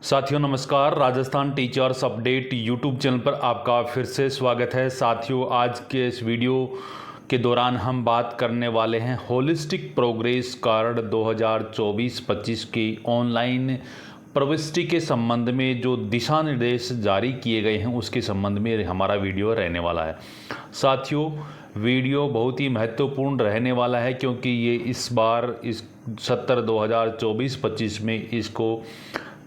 साथियों नमस्कार। Rajasthan teachers update YouTube channel पर आपका फिर से स्वागत है। साथियों आज के इस वीडियो के दौरान हम बात करने वाले हैं होलिस्टिक प्रोग्रेस कार्ड 2024-25 की ऑनलाइन प्रविष्टि के संबंध में जो दिशा निर्देश जारी किए गए हैं उसके संबंध में हमारा वीडियो रहने वाला है। साथियों वीडियो बहुत ही महत्वपूर्ण रहने वाला है क्योंकि ये इस बार इस सत्र 2024-25 में इसको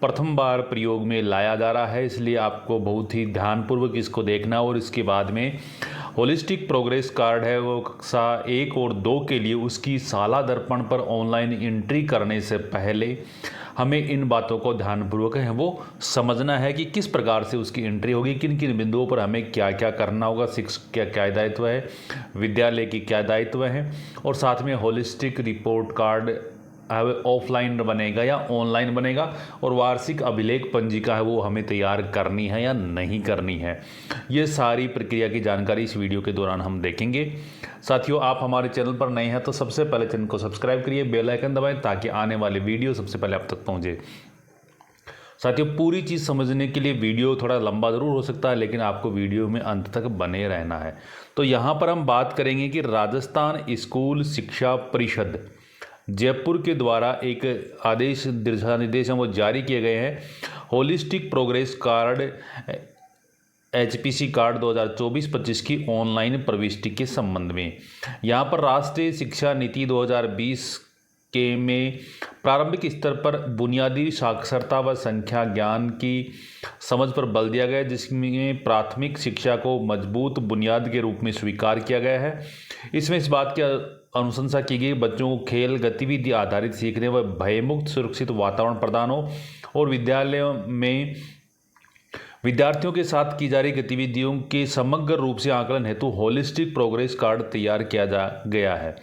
प्रथम बार प्रयोग में लाया जा रहा है, इसलिए आपको बहुत ही ध्यानपूर्वक इसको देखना। और इसके बाद में होलिस्टिक प्रोग्रेस कार्ड है वो कक्षा 1 और 2 के लिए उसकी साला दर्पण पर ऑनलाइन एंट्री करने से पहले हमें इन बातों को ध्यानपूर्वक है वो समझना है कि किस प्रकार से उसकी एंट्री होगी, किन किन बिंदुओं पर हमें क्या क्या करना होगा, शिक्षक क्या क्या दायित्व है, विद्यालय की क्या दायित्व है, और साथ में होलिस्टिक रिपोर्ट कार्ड ऑफलाइन बनेगा या ऑनलाइन बनेगा, और वार्षिक अभिलेख पंजिका है वो हमें तैयार करनी है या नहीं करनी है। ये सारी प्रक्रिया की जानकारी इस वीडियो के दौरान हम देखेंगे। साथियों आप हमारे चैनल पर नए हैं तो सबसे पहले चैनल को सब्सक्राइब करिए, बेल आइकन दबाएं ताकि आने वाले वीडियो सबसे पहले आप तक पहुंचे। साथियों पूरी चीज़ समझने के लिए वीडियो थोड़ा लंबा ज़रूर हो सकता है, लेकिन आपको वीडियो में अंत तक बने रहना है। तो यहाँ पर हम बात करेंगे कि राजस्थान स्कूल शिक्षा परिषद जयपुर के द्वारा एक आदेश दिशा निर्देश वो जारी किए गए हैं। Holistic progress card HPC card 2024-25 की ऑनलाइन प्रविष्टि के संबंध में यहाँ पर राष्ट्रीय शिक्षा नीति 2020 के में प्रारंभिक स्तर पर बुनियादी साक्षरता व संख्या ज्ञान की समझ पर बल दिया गया है, जिसमें प्राथमिक शिक्षा को मजबूत बुनियाद के रूप में स्वीकार किया गया है। इसमें इस बात की अनुशंसा की गई बच्चों को खेल गतिविधि आधारित सीखने व भयमुक्त सुरक्षित वातावरण प्रदान हो, और विद्यालयों में विद्यार्थियों के साथ की जा रही गतिविधियों के समग्र रूप से आकलन हेतु होलिस्टिक प्रोग्रेस कार्ड तैयार किया जा गया है,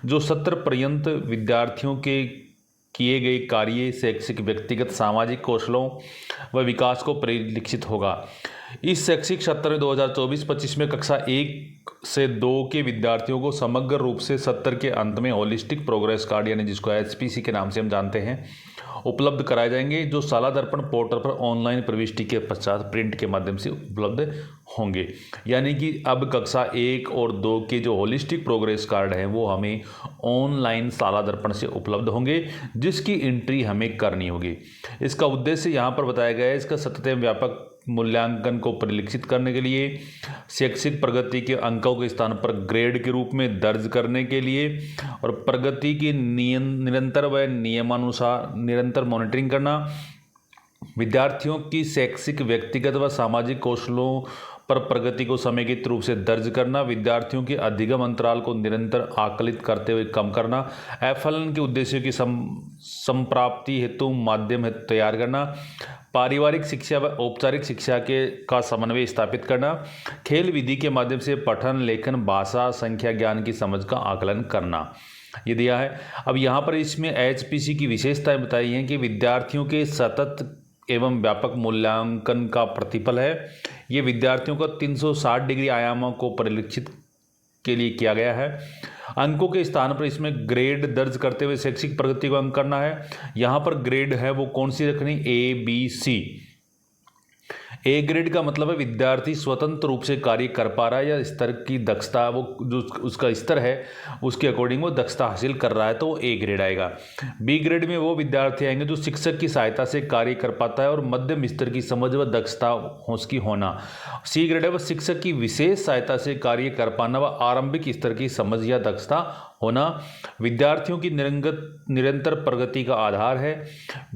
जो सत्र पर्यंत विद्यार्थियों के किए गए कार्य शैक्षिक व्यक्तिगत सामाजिक कौशलों व विकास को परिलक्षित होगा। इस शैक्षिक सत्र में 2024-25 में कक्षा 1 से 2 के विद्यार्थियों को समग्र रूप से सत्र के अंत में होलिस्टिक प्रोग्रेस कार्ड यानी जिसको HPC के नाम से हम जानते हैं उपलब्ध कराए जाएंगे, जो साला दर्पण पोर्टल पर ऑनलाइन प्रविष्टि के पश्चात प्रिंट के माध्यम से उपलब्ध होंगे। यानी कि अब कक्षा 1 और 2 के जो होलिस्टिक प्रोग्रेस कार्ड हैं वो हमें ऑनलाइन साला दर्पण से उपलब्ध होंगे, जिसकी एंट्री हमें करनी होगी। इसका उद्देश्य यहाँ पर बताया गया है, इसका सतत व्यापक मूल्यांकन को परिलक्षित करने के लिए, शैक्षिक प्रगति के अंकों के स्थान पर ग्रेड के रूप में दर्ज करने के लिए, और प्रगति की निरंतर व नियमानुसार निरंतर मॉनिटरिंग करना, विद्यार्थियों की शैक्षिक व्यक्तिगत व सामाजिक कौशलों पर प्रगति को समेकित रूप से दर्ज करना, विद्यार्थियों के अधिगम अंतराल को निरंतर आकलित करते हुए कम करना, FLN के उद्देश्यों की संप्राप्ति हेतु माध्यम हेतु तैयार करना, पारिवारिक शिक्षा व औपचारिक शिक्षा का समन्वय स्थापित करना, खेल विधि के माध्यम से पठन लेखन भाषा संख्या ज्ञान की समझ का आकलन करना, ये दिया है। अब यहाँ पर इसमें HPC की विशेषताएं बताई हैं कि विद्यार्थियों के सतत एवं व्यापक मूल्यांकन का प्रतिफल है। ये विद्यार्थियों का 360 डिग्री आयामों को परिलक्षित के लिए किया गया है। अंकों के स्थान पर इसमें ग्रेड दर्ज करते हुए शैक्षिक प्रगति को अंक करना है। यहाँ पर ग्रेड है वो कौन सी रखनी, ABC। A ग्रेड का मतलब है विद्यार्थी स्वतंत्र रूप से कार्य कर पा रहा है या स्तर की दक्षता वो जो उसका स्तर है उसके अकॉर्डिंग वो दक्षता हासिल कर रहा है, तो वो A ग्रेड आएगा। B ग्रेड में वो विद्यार्थी आएंगे जो शिक्षक की सहायता से कार्य कर पाता है और मध्यम स्तर की समझ व दक्षता उसकी होना। C ग्रेड है वह शिक्षक की विशेष सहायता से कार्य कर पाना व आरंभिक स्तर की समझ या दक्षता होना। विद्यार्थियों की निरंतर प्रगति का आधार है।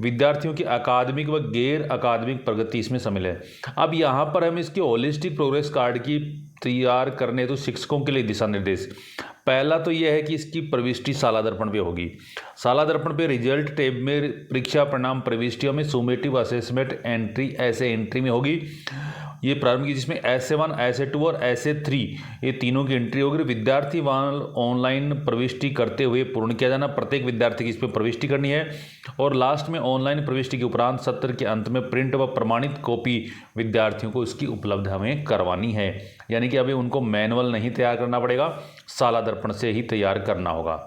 विद्यार्थियों की अकादमिक व गैर अकादमिक प्रगति इसमें शामिल है। अब यहाँ पर हम इसके होलिस्टिक प्रोग्रेस कार्ड की तैयार करने तो शिक्षकों के लिए दिशा निर्देश, पहला तो यह है कि इसकी प्रविष्टि साला दर्पण पे होगी। साला दर्पण पे रिजल्ट टैब में परीक्षा परिणाम प्रविष्टियों में सुमेटिव असेसमेंट एंट्री ऐसे एंट्री में होगी। ये प्रारंभ की जिसमें SA1 SA2 और SA3 ये तीनों की एंट्री होगी। विद्यार्थी वहाँ ऑनलाइन प्रविष्टि करते हुए पूर्ण किया जाना, प्रत्येक विद्यार्थी की इसमें प्रविष्टि करनी है, और लास्ट में ऑनलाइन प्रविष्टि के उपरांत सत्र के अंत में प्रिंट व प्रमाणित कॉपी विद्यार्थियों को इसकी उपलब्ध हमें करवानी है। यानी कि अभी उनको मैनुअल नहीं तैयार करना पड़ेगा, साला दर्पण से ही तैयार करना होगा।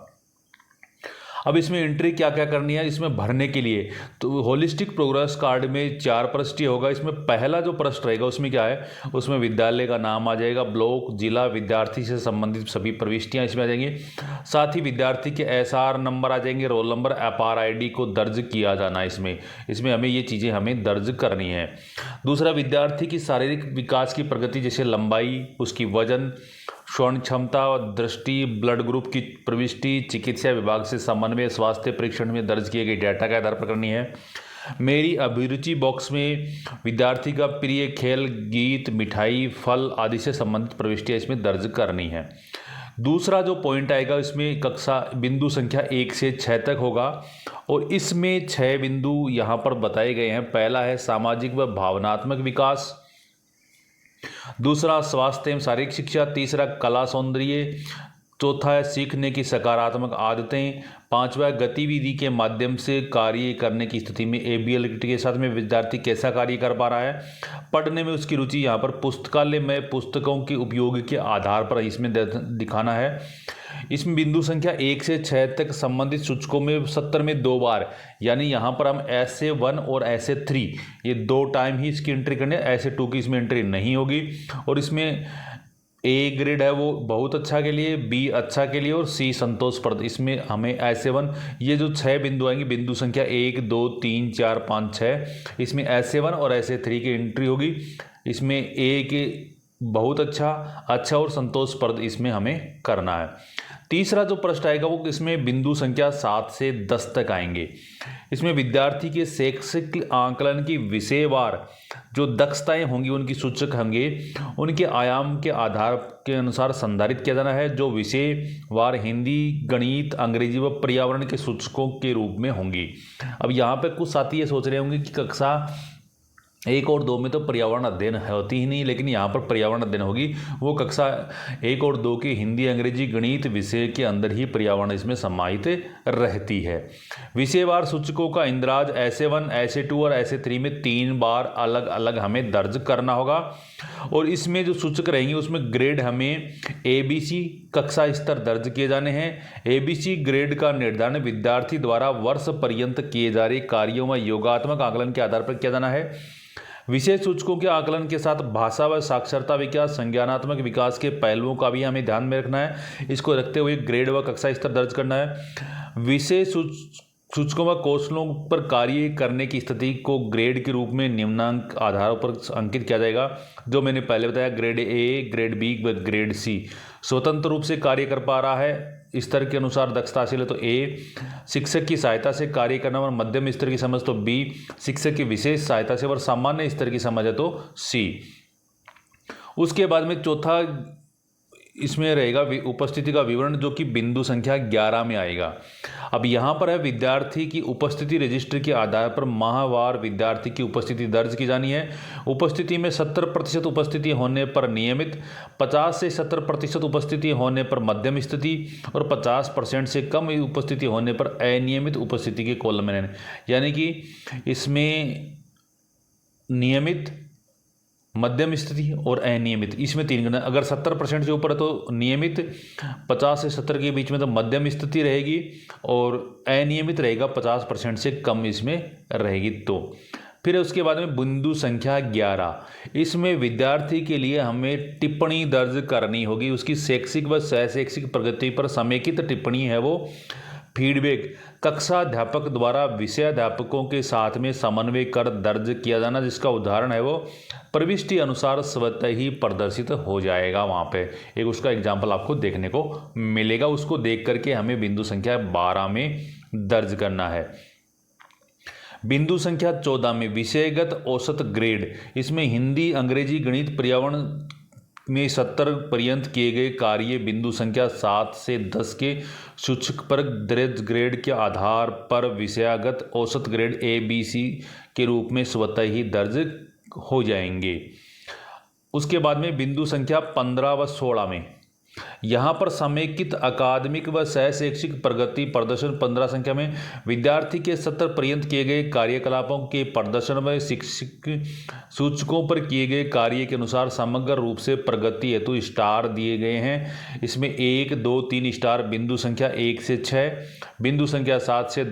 अब इसमें एंट्री क्या क्या करनी है इसमें भरने के लिए, तो होलिस्टिक प्रोग्रेस कार्ड में 4 प्रविष्टि होगा। इसमें पहला जो प्रश्न रहेगा उसमें क्या है, उसमें विद्यालय का नाम आ जाएगा, ब्लॉक, जिला, विद्यार्थी से संबंधित सभी प्रविष्टियां इसमें आ जाएंगी। साथ ही विद्यार्थी के एसआर नंबर आ जाएंगे, रोल नंबर, एफआर आईडी को दर्ज किया जाना है। इसमें हमें ये चीज़ें हमें दर्ज करनी है। दूसरा, विद्यार्थी की शारीरिक विकास की प्रगति, जैसे लंबाई, उसकी वजन, श्रवण क्षमता, दृष्टि, ब्लड ग्रुप की प्रविष्टि, चिकित्सा विभाग से समन्वय, स्वास्थ्य परीक्षण में दर्ज किए गए डाटा के आधार पर करनी है। मेरी अभिरुचि बॉक्स में विद्यार्थी का प्रिय खेल, गीत, मिठाई, फल आदि से संबंधित प्रविष्टियाँ इसमें दर्ज करनी है। दूसरा जो पॉइंट आएगा इसमें कक्षा बिंदु संख्या 1 से 6 तक होगा और इसमें 6 बिंदु यहाँ पर बताए गए हैं। पहला है सामाजिक व भावनात्मक विकास, दूसरा स्वास्थ्य एवं शारीरिक शिक्षा, तीसरा कला सौंदर्य, चौथा है सीखने की सकारात्मक आदतें, पांचवा गतिविधि के माध्यम से कार्य करने की स्थिति में एबीएल के साथ में विद्यार्थी कैसा कार्य कर पा रहा है, पढ़ने में उसकी रुचि, यहाँ पर पुस्तकालय में पुस्तकों के उपयोग के आधार पर इसमें दिखाना है। इसमें बिंदु संख्या 1 से 6 तक संबंधित सूचकों में 70 में 2 बार, यानी यहाँ पर हम ऐसे 1 और ऐसे 3 ये 2 टाइम ही इसकी एंट्री करनी है, ऐसे 2 की इसमें एंट्री नहीं होगी। और इसमें ए ग्रेड है वो बहुत अच्छा के लिए, बी अच्छा के लिए और सी संतोषप्रद। इसमें हमें ऐसे 1 ये जो 6 बिंदु आएंगे, बिंदु संख्या 1 2 3 4 5 6, इसमें ऐसे 1 और ऐसे 3 की एंट्री होगी। इसमें ए के बहुत अच्छा और संतोषप्रद इसमें हमें करना है। तीसरा जो प्रश्न आएगा वो इसमें बिंदु संख्या 7 से 10 तक आएंगे। इसमें विद्यार्थी के शैक्षिक आकलन की विषयवार जो दक्षताएं होंगी, उनकी सूचक होंगे, उनके आयाम के आधार के अनुसार संधारित किया जाना है, जो विषयवार हिंदी, गणित, अंग्रेजी व पर्यावरण के सूचकों के रूप में होंगी। अब यहाँ पे कुछ साथी ये सोच रहे होंगे कि कक्षा 1 और 2 में तो पर्यावरण अध्ययन होती ही नहीं, लेकिन यहाँ पर पर्यावरण अध्ययन होगी। वो कक्षा 1 और 2 के हिंदी, अंग्रेजी, गणित विषय के अंदर ही पर्यावरण इसमें समाहित रहती है। विषयवार सूचकों का इंद्राज ऐसे 1, ऐसे 2 और ऐसे 3 में 3 बार अलग अलग हमें दर्ज करना होगा। और इसमें जो सूचक रहेंगे उसमें ग्रेड हमें ABC कक्षा स्तर दर्ज किए जाने हैं। ABC ग्रेड का निर्धारण विद्यार्थी द्वारा वर्ष पर्यंत किए जा रहे कार्यों व योगात्मक आकलन के आधार पर किया जाना है। विशेष सूचकों के आकलन के साथ भाषा व साक्षरता विकास, संज्ञानात्मक विकास के पहलुओं का भी हमें ध्यान में रखना है। इसको रखते हुए ग्रेड व कक्षा स्तर दर्ज करना है। विशेष सूचकों व कौशलों पर कार्य करने की स्थिति को ग्रेड के रूप में निम्नांक आधारों पर अंकित किया जाएगा। जो मैंने पहले बताया, ग्रेड A, ग्रेड B व ग्रेड C स्वतंत्र रूप से कार्य कर पा रहा है स्तर के अनुसार दक्षता हासिल है तो A, शिक्षक की सहायता से कार्य करना और मध्यम स्तर की समझ तो B, शिक्षक की विशेष सहायता से और सामान्य स्तर की समझ है तो C। उसके बाद में चौथा इसमें रहेगा उपस्थिति का विवरण, जो कि बिंदु संख्या 11 में आएगा। अब यहाँ पर है विद्यार्थी की उपस्थिति रजिस्टर के आधार पर माहवार विद्यार्थी की उपस्थिति दर्ज की जानी है। उपस्थिति में 70% उपस्थिति होने पर नियमित, 50 से 70% उपस्थिति होने पर मध्यम स्थिति और 50% से कम उपस्थिति होने पर अनियमित उपस्थिति के कॉलम में, यानी कि इसमें नियमित, मध्यम स्थिति और अनियमित, इसमें 3 गणना। अगर 70% से ऊपर है तो नियमित, 50 से 70 के बीच में तो मध्यम स्थिति रहेगी और अनियमित रहेगा 50% से कम इसमें रहेगी। तो फिर उसके बाद में बिंदु संख्या 11, इसमें विद्यार्थी के लिए हमें टिप्पणी दर्ज करनी होगी। उसकी शैक्षिक व शैक्षिक प्रगति पर समेकित टिप्पणी है वो फीडबैक कक्षा अध्यापक द्वारा विषयाध्यापकों के साथ में समन्वय कर दर्ज किया जाना, जिसका उदाहरण है वो प्रविष्टि अनुसार स्वतः ही प्रदर्शित हो जाएगा। वहाँ पे एक उसका एग्जाम्पल आपको देखने को मिलेगा, उसको देख करके हमें बिंदु संख्या 12 में दर्ज करना है। बिंदु संख्या 14 में विषयगत औसत ग्रेड, इसमें हिंदी, अंग्रेजी, गणित, पर्यावरण में 70 पर्यंत किए गए कार्य बिंदु संख्या 7 से 10 के सूचक पर दर्ज ग्रेड के आधार पर विषयगत औसत ग्रेड ABC के रूप में स्वतः ही दर्ज हो जाएंगे। उसके बाद में बिंदु संख्या 15 व 16 में यहाँ पर समेकित अकादमिक व सह शैक्षिक प्रगति प्रदर्शन 15 संख्या में विद्यार्थी के सत्र पर्यंत किए गए कार्यकलापों के प्रदर्शन व शिक्षक सूचकों पर किए गए कार्य के अनुसार समग्र रूप से प्रगति हेतु स्टार दिए गए हैं। इसमें 1, 2, 3 स्टार बिंदु संख्या 1 से 6, बिंदु संख्या 7 से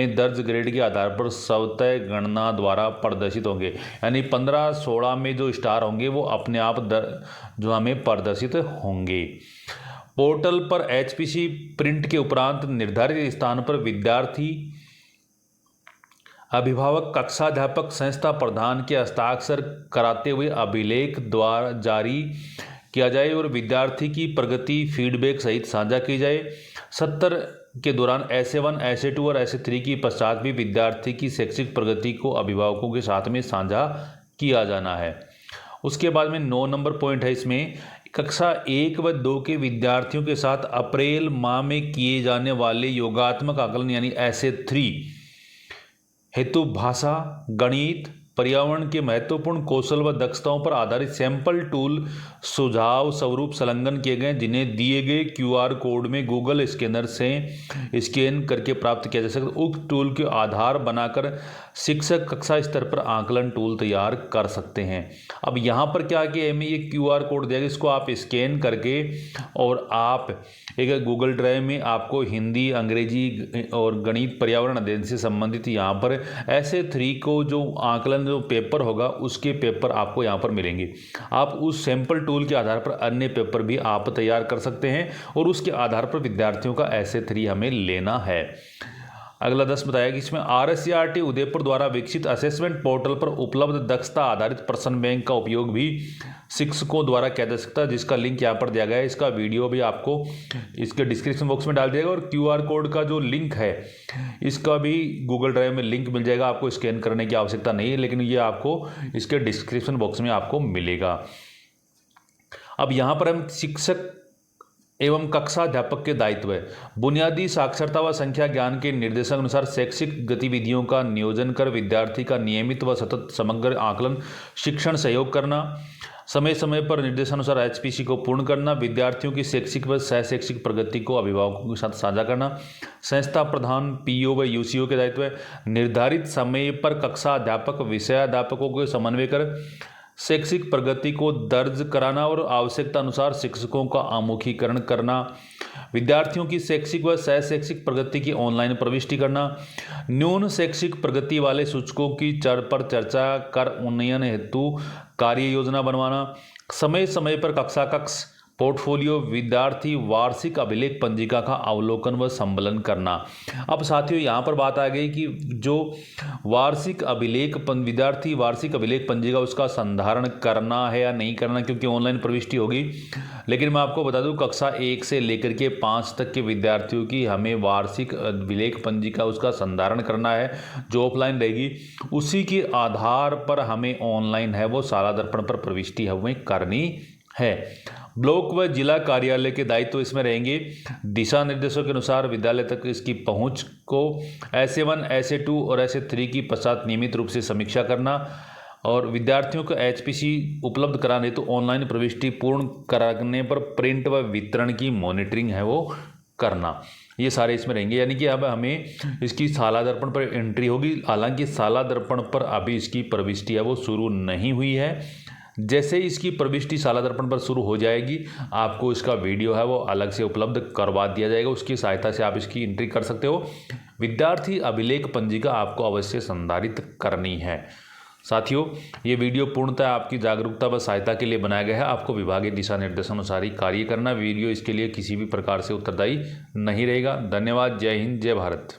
दर्ज ग्रेड के आधार पर स्वतः गणना द्वारा प्रदर्शित होंगे। यानी 15, 16 में जो स्टार होंगे वो अपने आप जो हमें प्रदर्शित होंगे। पोर्टल पर HPC प्रिंट के उपरांत निर्धारित स्थान पर विद्यार्थी, अभिभावक, कक्षाध्यापक, संस्था प्रधान के हस्ताक्षर कराते हुए अभिलेख द्वारा जारी किया जाए और विद्यार्थी की प्रगति फीडबैक सहित साझा की जाए। सत्र के दौरान ऐसे 1, ऐसे 2 और ऐसे 3 की पश्चात भी विद्यार्थी की शैक्षिक प्रगति को अभिभावकों के साथ में साझा किया जाना है। उसके बाद में 9 नंबर पॉइंट है, इसमें कक्षा 1 व 2 के विद्यार्थियों के साथ अप्रैल माह में किए जाने वाले योगात्मक आकलन यानी ऐसे 3 हेतु भाषा, गणित, पर्यावरण के महत्वपूर्ण कौशल व दक्षताओं पर आधारित सैंपल टूल सुझाव स्वरूप संलग्न किए गए, जिन्हें दिए गए QR कोड में गूगल स्कैनर से स्कैन करके प्राप्त किया जा सकता है। उक्त टूल के आधार बनाकर शिक्षक कक्षा स्तर पर आकलन टूल तैयार कर सकते हैं। अब यहाँ पर क्या कि हमें ये QR कोड दिया गया, इसको आप स्कैन करके और आप एक गूगल ड्राइव में आपको हिंदी, अंग्रेजी और गणित, पर्यावरण अध्ययन से संबंधित यहाँ पर ऐसे 3 को जो आकलन जो पेपर होगा उसके पेपर आपको यहाँ पर मिलेंगे। आप उस सैंपल टूल के आधार पर अन्य पेपर भी आप तैयार कर सकते हैं और उसके आधार पर विद्यार्थियों का ऐसे 3 हमें लेना है। अगला 10 बताया कि इसमें RSCRT उदयपुर द्वारा विकसित असेसमेंट पोर्टल पर उपलब्ध दक्षता आधारित प्रश्न बैंक का उपयोग भी शिक्षकों द्वारा किया जा सकता है, जिसका लिंक यहाँ पर दिया गया है। इसका वीडियो भी आपको इसके डिस्क्रिप्शन बॉक्स में डाल दिया जाएगा और QR कोड का जो लिंक है इसका भी गूगल ड्राइव में लिंक मिल जाएगा। आपको स्कैन करने की आवश्यकता नहीं है, लेकिन ये आपको इसके डिस्क्रिप्शन बॉक्स में आपको मिलेगा। अब यहाँ पर हम शिक्षक एवं कक्षाध्यापक के दायित्व है। बुनियादी साक्षरता व संख्या ज्ञान के निर्देशानुसार शैक्षिक गतिविधियों का नियोजन कर विद्यार्थी का नियमित व सतत समग्र आकलन, शिक्षण सहयोग करना, समय समय पर निर्देशानुसार HPC को पूर्ण करना, विद्यार्थियों की शैक्षिक व सह शैक्षिक प्रगति को अभिभावकों के साथ साझा करना। संस्था प्रधान, PO व UCO के दायित्व है। निर्धारित समय पर कक्षा अध्यापक, विषयाध्यापकों के समन्वय कर शैक्षिक प्रगति को दर्ज कराना और आवश्यकता अनुसार शिक्षकों का आमुखीकरण करना। विद्यार्थियों की शैक्षिक व सह शैक्षिक प्रगति की ऑनलाइन प्रविष्टि करना। न्यून शैक्षिक प्रगति वाले सूचकों की पर चर्चा कर उन्नयन हेतु कार्य योजना बनवाना। समय समय पर कक्षा कक्ष, पोर्टफोलियो, विद्यार्थी वार्षिक अभिलेख पंजिका का अवलोकन व संबलन करना। अब साथियों यहाँ पर बात आ गई कि जो वार्षिक अभिलेख विद्यार्थी वार्षिक अभिलेख पंजिका उसका संधारण करना है या नहीं करना, क्योंकि ऑनलाइन प्रविष्टि होगी। लेकिन मैं आपको बता दूं कक्षा 1 से लेकर के 5 तक के विद्यार्थियों की हमें वार्षिक अभिलेख पंजिका उसका संधारण करना है, जो ऑफलाइन रहेगी। उसी के आधार पर हमें ऑनलाइन है वो शाला दर्पण पर प्रविष्टि हमें करनी है। ब्लॉक व जिला कार्यालय के दायित्व इसमें रहेंगे। दिशा निर्देशों के अनुसार विद्यालय तक इसकी पहुंच को ऐसे 1, ऐसे 2 और ऐसे 3 की पश्चात नियमित रूप से समीक्षा करना और विद्यार्थियों को HPC उपलब्ध कराने तो ऑनलाइन प्रविष्टि पूर्ण कराने पर प्रिंट व वितरण की मॉनिटरिंग है वो करना। ये सारे इसमें रहेंगे। यानी कि अब हमें इसकी शाला दर्पण पर एंट्री होगी। हालांकि शाला दर्पण पर अभी इसकी प्रविष्टि है वो शुरू नहीं हुई है। जैसे इसकी प्रविष्टि शाला दर्पण पर शुरू हो जाएगी, आपको इसका वीडियो है वो अलग से उपलब्ध करवा दिया जाएगा। उसकी सहायता से आप इसकी एंट्री कर सकते हो। विद्यार्थी अभिलेख पंजिका आपको अवश्य संधारित करनी है। साथियों, ये वीडियो पूर्णतः आपकी जागरूकता व सहायता के लिए बनाया गया है। आपको विभागीय दिशा निर्देशानुसार ही कार्य करना। वीडियो इसके लिए किसी भी प्रकार से उत्तरदायी नहीं रहेगा। धन्यवाद। जय हिंद, जय भारत।